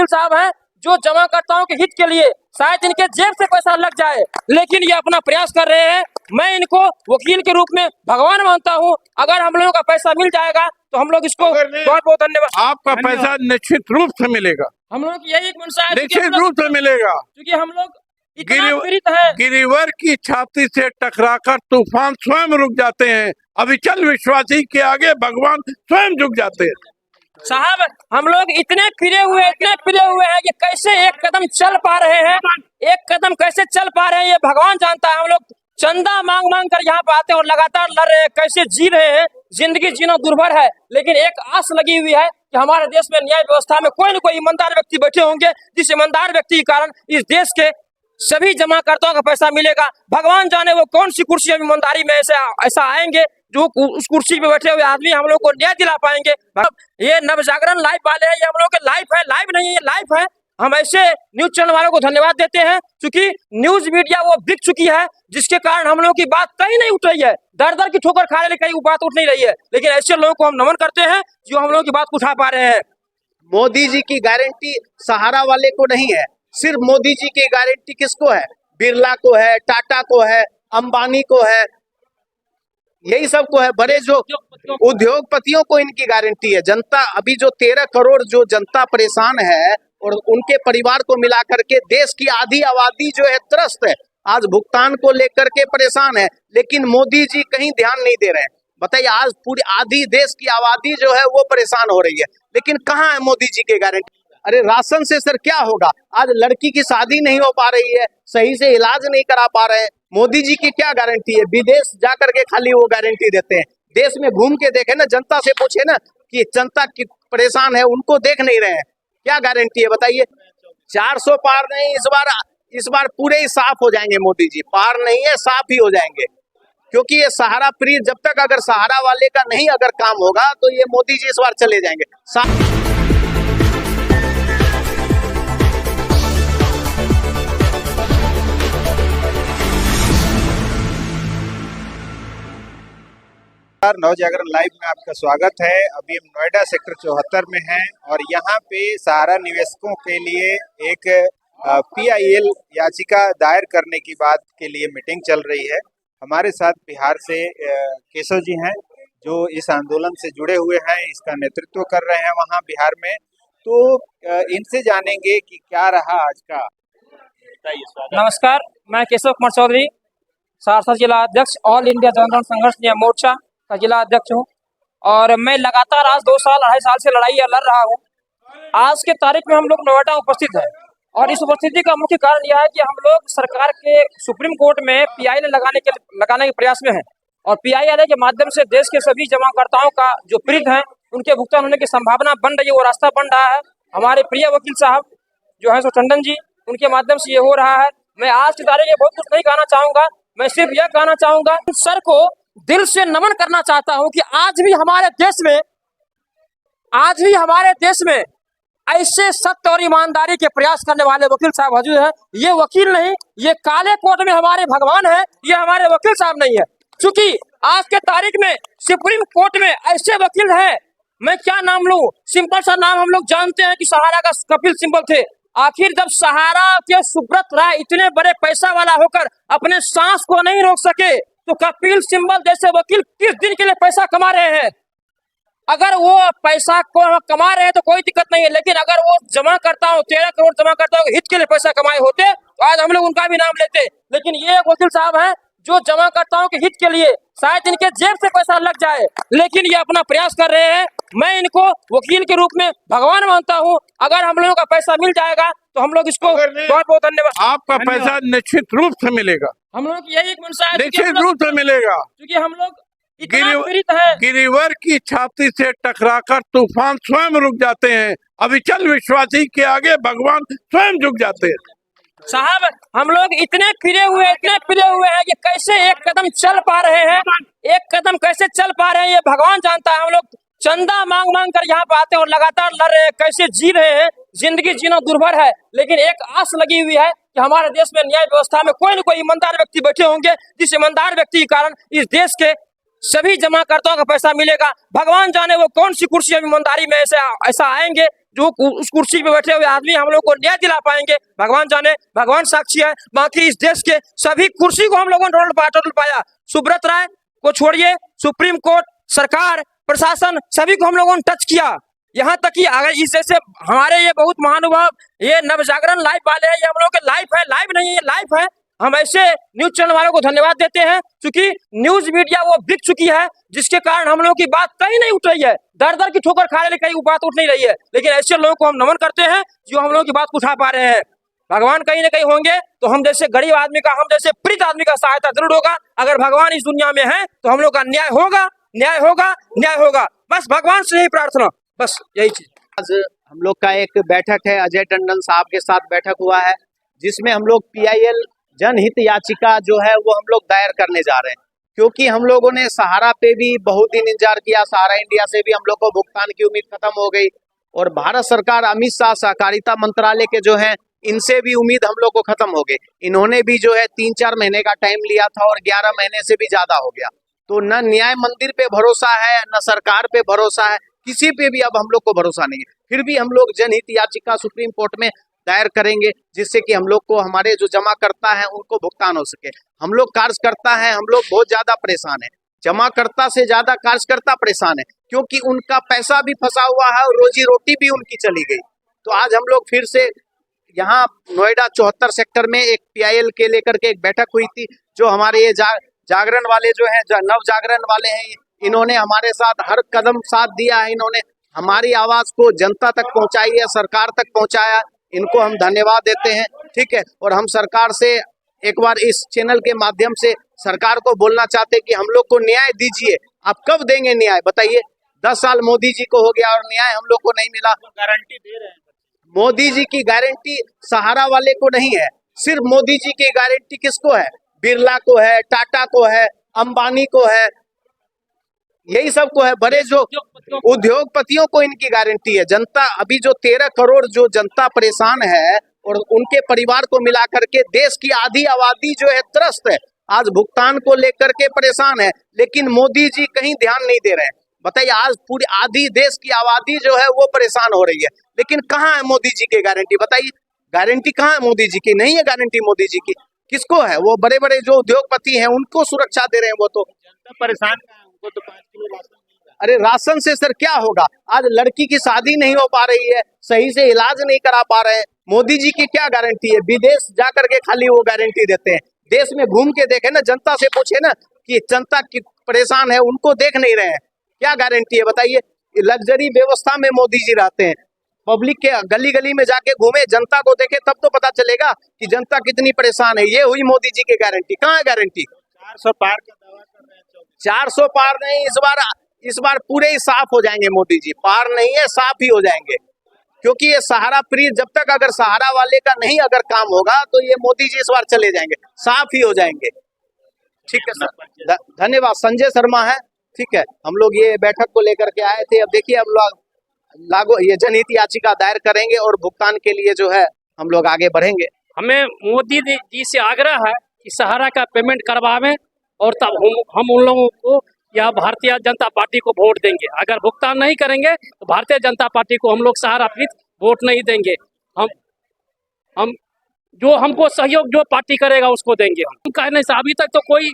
साहब हैं जो जमाकर्ताओं के हित के लिए शायद इनके जेब से पैसा लग जाए, लेकिन ये अपना प्रयास कर रहे हैं। मैं इनको वकील के रूप में भगवान मानता हूं। अगर हम लोगों का पैसा मिल जाएगा तो हम लोग इसको बहुत बहुत धन्यवाद। आपका पैसा निश्चित रूप से मिलेगा, हम लोग की यही एक मंशा है, निश्चित रूप से मिलेगा, क्योंकि हम लोग इतना पीड़ित है। गिरिवर की छाती से टकराकर तूफान स्वयं रुक जाते हैं, अविचल विश्वासी के आगे भगवान स्वयं झुक जाते हैं। साहब हम लोग इतने फिरे हुए हैं कि कैसे एक कदम चल पा रहे हैं, एक कदम कैसे चल पा रहे हैं ये भगवान जानता है। हम लोग चंदा मांग मांग कर यहाँ पे आते हैं और लगातार लड़ रहे हैं, कैसे जी रहे हैं। जिंदगी जीना दुर्भर है, लेकिन एक आस लगी हुई है कि हमारे देश में न्याय व्यवस्था में कोई न कोई ईमानदार व्यक्ति बैठे होंगे, जिस ईमानदार व्यक्ति के कारण इस देश के सभी जमाकर्ताओं का पैसा मिलेगा। भगवान जाने वो कौन सी कुर्सी अब ईमानदारी में ऐसा आएंगे जो उस कुर्सी पे बैठे हुए आदमी हम लोग को न्याय दिला पाएंगे। ये नवजागरण लाइव वाले हैं, ये हम लोग के लाइव है, लाइव नहीं है, ये लाइव है। हम ऐसे न्यूज चैनल वालों को धन्यवाद देते हैं, क्योंकि न्यूज मीडिया वो बिक चुकी है, जिसके कारण हम लोगों की बात कहीं नहीं उठ रही है। दर दर की ठोकर खा रहे, कहीं बात उठ नहीं रही है, लेकिन ऐसे लोगों को हम नमन करते हैं जो हम लोगों की बात को उठा पा रहे हैं। मोदी जी की गारंटी सहारा वाले को नहीं है, सिर्फ मोदी जी की गारंटी किसको है? बिरला को है, टाटा को है, अंबानी को है, यही सबको है। बड़े जो उद्योगपतियों को इनकी गारंटी है। जनता अभी जो 13 करोड़ जो जनता परेशान है और उनके परिवार को मिला करके देश की आधी आबादी जो है त्रस्त है, आज भुगतान को लेकर के परेशान है, लेकिन मोदी जी कहीं ध्यान नहीं दे रहे हैं। बताइए, आज पूरी आधी देश की आबादी जो है वो परेशान हो रही है, लेकिन कहाँ है मोदी जी की गारंटी? अरे राशन से सर क्या होगा? आज लड़की की शादी नहीं हो पा रही है, सही से इलाज नहीं करा पा रहे हैं। मोदी जी की क्या गारंटी है? विदेश जा करके खाली वो गारंटी देते हैं। देश में घूम के देखे ना, जनता से पूछे ना कि जनता की परेशान है, उनको देख नहीं रहे हैं। क्या गारंटी है बताइए? 400 पार नहीं, इस बार पूरे ही साफ हो जाएंगे मोदी जी। पार नहीं है, साफ ही हो जाएंगे, क्योंकि ये सहारा प्रिय जब तक अगर सहारा वाले का नहीं अगर काम होगा तो ये मोदी जी इस बार चले जाएंगे। नवजागरण लाइव में आपका स्वागत है। अभी हम नोएडा सेक्टर 74 में हैं और यहाँ पे सहारा निवेशकों के लिए एक PIL याचिका दायर करने की बात के लिए मीटिंग चल रही है। हमारे साथ बिहार से केशव जी हैं जो इस आंदोलन से जुड़े हुए हैं, इसका नेतृत्व कर रहे हैं वहाँ बिहार में। तो इनसे जानेंगे कि क्या रहा आज का। नमस्कार, मैं केशव कुमार चौधरी, सहरसा जिला अध्यक्ष, ऑल इंडिया जनगण संघर्ष न्याय मोर्चा का जिला अध्यक्ष हूँ। और मैं लगातार आज 2 साल 2.5 साल से लड़ाई लड़ रहा हूँ। आज के तारीख में हम लोग नोएडा उपस्थित है, और इस उपस्थिति का मुख्य कारण यह है कि हम लोग सरकार के सुप्रीम कोर्ट में PIL लगाने के प्रयास में हैं, और PIL के माध्यम से देश के सभी जमाकर्ताओं का जो पीड़ित हैं उनके भुगतान होने की संभावना बन रही है, वो रास्ता बन रहा है। हमारे प्रिय वकील साहब जो है सो टंडन जी, उनके माध्यम से ये हो रहा है। मैं आज की तारीख में बहुत कुछ नहीं कहना चाहूँगा, मैं सिर्फ यह कहना चाहूँगा सर को दिल से नमन करना चाहता हूं कि आज भी हमारे देश में ऐसे सत्य और ईमानदारी के प्रयास करने वाले वकील साहब मौजूद हैं। ये वकील नहीं, ये काले कोट में हमारे भगवान है, ये हमारे वकील साहब नहीं है। क्योंकि आज के तारीख में सुप्रीम कोर्ट में ऐसे वकील हैं, मैं क्या नाम लूं? सिंपल सा नाम हम लोग जानते हैं कि सहारा का कपिल सिंबल थे। आखिर जब सहारा के सुब्रत राय इतने बड़े पैसा वाला होकर अपने सांस को नहीं रोक सके, तो कपिल सिंबल जैसे वकील किस दिन के लिए पैसा कमा रहे हैं? अगर वो पैसा को कमा रहे हैं तो कोई दिक्कत नहीं है, लेकिन अगर वो जमा करता हो 13 करोड़ जमा करता हो हित के लिए पैसा कमाए होते तो आज हम लोग उनका भी नाम लेते। लेकिन ये वकील साहब हैं जो जमाकर्ताओं के हित के लिए शायद इनके जेब से पैसा लग जाए, लेकिन ये अपना प्रयास कर रहे हैं। मैं इनको वकील के रूप में भगवान मानता हूं। अगर हम लोगों का पैसा मिल जाएगा तो हम लोग इसको बहुत बहुत धन्यवाद। आपका पैसा निश्चित रूप से मिलेगा, हम लोग यही एक मंशा है, निश्चित रूप से मिलेगा, क्योंकि हम लोग इतना पीड़ित है। गिरिवर की छाती से टकराकर तूफान स्वयं रुक जाते हैं, अविचल विश्वासी के आगे भगवान स्वयं झुक जाते हैं। साहब हम लोग इतने फिरे हुए हैं कि कैसे एक कदम चल पा रहे हैं, एक कदम कैसे चल पा रहे हैं ये भगवान जानता है। हम लोग चंदा मांग मांग कर यहाँ पे आते हैं और लगातार लड़ रहे हैं, कैसे जी रहे हैं। जिंदगी जीना दुर्भर है, लेकिन एक आस लगी हुई है कि हमारे देश में न्याय व्यवस्था में कोई न कोई ईमानदार व्यक्ति बैठे होंगे, जिस ईमानदार व्यक्ति के कारण इस देश के सभी जमाकर्ताओं का पैसा मिलेगा। भगवान जाने वो कौन सी कुर्सी अब ईमानदारी में ऐसा आएंगे जो उस कुर्सी पे बैठे हुए आदमी हम लोग को न्याय दिला पाएंगे, भगवान जाने, भगवान साक्षी है। बाकी इस देश के सभी कुर्सी को हम लोगों ने टोटल पाया। सुब्रत राय को छोड़िए, सुप्रीम कोर्ट, सरकार, प्रशासन, सभी को हम लोगों ने टच किया। यहाँ तक कि अगर इस जैसे हमारे ये बहुत महानुभाव, ये नवजागरण लाइव वाले हैं, ये हम लोग के लाइव है, लाइव नहीं है, ये लाइव है। हम ऐसे न्यूज चैनल वालों को धन्यवाद देते हैं, क्योंकि न्यूज मीडिया वो बिक चुकी है, जिसके कारण हम लोगों की बात कहीं नहीं उठ रही है। दर दर की ठोकर खा रहे, कहीं बात उठ नहीं रही है। लेकिन ऐसे लोगों को हम नमन करते हैं जो हम लोगों की बात को उठा पा रहे हैं। भगवान कहीं ना कहीं होंगे तो हम जैसे गरीब आदमी का, हम जैसे पीड़ित आदमी का सहायता जरूर होगा। अगर भगवान इस दुनिया में है तो हम लोग का न्याय होगा, न्याय होगा, न्याय होगा। बस भगवान से ही प्रार्थना, बस यही चीज। आज हम लोग का एक बैठक है, अजय टंडन साहब के साथ बैठक हुआ है, जिसमें हम लोग PIL जनहित याचिका जो है वो हम लोग दायर करने जा रहे हैं। क्योंकि हम लोगों ने सहारा पे भी बहुत दिन इंतजार किया, सहारा इंडिया से भी हम लोग को भुगतान की उम्मीद खत्म हो गई, और भारत सरकार, अमित शाह सहकारिता मंत्रालय के जो है, इनसे भी उम्मीद हम लोग को खत्म हो गई। इन्होंने भी जो है 3-4 महीने का टाइम लिया था और 11 महीने से भी ज्यादा हो गया। तो न न्याय मंदिर पे भरोसा है, न सरकार पे भरोसा है, किसी पे भी अब हम लोग को भरोसा नहीं है। फिर भी हम लोग जनहित याचिका सुप्रीम कोर्ट में दायर करेंगे, जिससे कि हम लोग को, हमारे जो जमा करता है उनको भुगतान हो सके। हम लोग कार्यकर्ता हैं, हम लोग बहुत ज्यादा परेशान हैं। जमाकर्ता से ज्यादा कार्यकर्ता परेशान है, क्योंकि उनका पैसा भी फंसा हुआ है और रोजी रोटी भी उनकी चली गई। तो आज हम लोग फिर से यहाँ नोएडा 74 सेक्टर में एक PIL के लेकर के एक बैठक हुई थी। जो हमारे ये जागरण वाले जो हैं, नव जागरण वाले हैं, इन्होंने हमारे साथ हर कदम साथ दिया है। इन्होंने हमारी आवाज को जनता तक पहुंचाई है, सरकार तक पहुंचाया। इनको हम धन्यवाद देते हैं, ठीक है। और हम सरकार से एक बार इस चैनल के माध्यम से सरकार को बोलना चाहते हैं कि हम लोग को न्याय दीजिए। आप कब देंगे न्याय, बताइए? 10 साल मोदी जी को हो गया और न्याय हम लोग को नहीं मिला। गारंटी दे रहे हैं। मोदी जी की गारंटी सहारा वाले को नहीं है, सिर्फ मोदी जी की गारंटी किसको है? बिरला को है, टाटा को है, अंबानी को है, यही सब को है। बड़े जो उद्योगपतियों को इनकी गारंटी है। जनता, अभी जो 13 करोड़ जो जनता परेशान है और उनके परिवार को मिला करके देश की आधी आबादी जो है त्रस्त है, आज भुगतान को लेकर के परेशान है। लेकिन मोदी जी कहीं ध्यान नहीं दे रहे हैं। बताइए, आज पूरी आधी देश की आबादी जो है वो परेशान हो रही है, लेकिन कहाँ है मोदी जी की गारंटी? बताइए, गारंटी कहाँ है मोदी जी की? नहीं है गारंटी मोदी जी की। किसको है? वो बड़े बड़े जो उद्योगपति हैं उनको सुरक्षा दे रहे हैं। वो तो जनता परेशान है, उनको तो 5 किलो राशन मिल रहा है। अरे राशन से सर क्या होगा? आज लड़की की शादी नहीं हो पा रही है, सही से इलाज नहीं करा पा रहे हैं। मोदी जी की क्या गारंटी है? विदेश जा करके खाली वो गारंटी देते हैं। देश में घूम के देखे ना, जनता से पूछे ना कि जनता की परेशान है, उनको देख नहीं रहे हैं। क्या गारंटी है बताइए? लग्जरी व्यवस्था में मोदी जी रहते हैं। पब्लिक के गली गली में जाके घूमे, जनता को देखे, तब तो पता चलेगा कि जनता कितनी परेशान है। ये हुई मोदी जी की गारंटी। कहाँ है गारंटी? 400 पार का दावा कर रहे हैं। 400 पार नहीं, इस बार पूरे ही साफ हो जाएंगे मोदी जी। पार नहीं है, साफ ही हो जाएंगे। क्योंकि ये सहारा प्रिय, जब तक अगर सहारा वाले का नहीं अगर काम होगा तो ये मोदी जी इस बार चले जाएंगे, साफ ही हो जाएंगे। ठीक है सर, धन्यवाद। संजय शर्मा है, ठीक है। हम लोग ये बैठक को लेकर के आए थे। अब देखिए, अब लोग लागू ये जनहित याचिका दायर करेंगे और भुगतान के लिए जो है हम लोग आगे बढ़ेंगे। हमें मोदी जी से आग्रह है कि सहारा का पेमेंट करवावें, और तब हम उन लोगों को या भारतीय जनता पार्टी को वोट देंगे। अगर भुगतान नहीं करेंगे तो भारतीय जनता पार्टी को हम लोग सहारा प्रीत वोट नहीं देंगे। हम जो हमको सहयोग जो पार्टी करेगा उसको देंगे। हम कहने से अभी तक तो कोई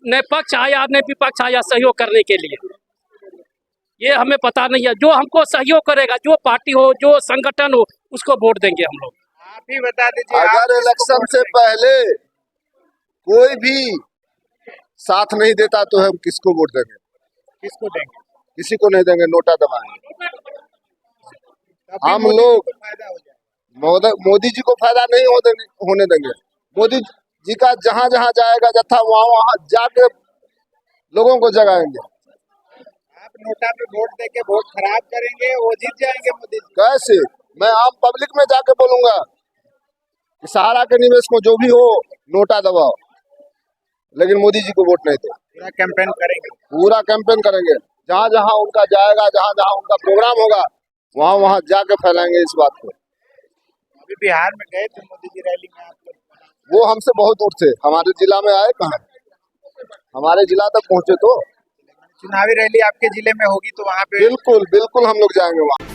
न पक्ष आया न विपक्ष आया सहयोग करने के लिए, ये हमें पता नहीं है। जो हमको सहयोग करेगा, जो पार्टी हो, जो संगठन हो, उसको वोट देंगे हम लोग। आप ही बता दीजिए। अगर इलेक्शन से पहले कोई भी साथ नहीं देता तो हम किसको वोट देंगे? किसको देंगे? किसी को नहीं देंगे, नोटा दबाएंगे। हम मोदी लोग को फायदा हो जाए। मोदी जी को फायदा नहीं होने देंगे। मोदी जी का जहाँ जहाँ जाएगा जत्था, वहाँ जाके लोगों को जगाएंगे। आप नोटा पे वोट देके वोट खराब करेंगे, वो जीत जाएंगे मोदी जी। कैसे? मैं आम पब्लिक में जाके बोलूंगा कि सहारा के निवेश को जो भी हो नोटा दबाओ, लेकिन मोदी जी को वोट नहीं दो। पूरा कैंपेन करेंगे। पूरा कैंपेन करेंगे। जहाँ जहाँ उनका जाएगा, जहाँ जहाँ उनका प्रोग्राम होगा, वहाँ वहाँ जाके फैलाएंगे इस बात को। अभी बिहार में गए थे मोदी जी रैली में, आप लोग? वो हमसे बहुत दूर थे, हमारे जिला में आए कहाँ? हमारे जिला तक पहुँचे तो चुनावी रैली आपके जिले में होगी तो वहाँ पे बिल्कुल बिल्कुल हम लोग जाएंगे वहाँ।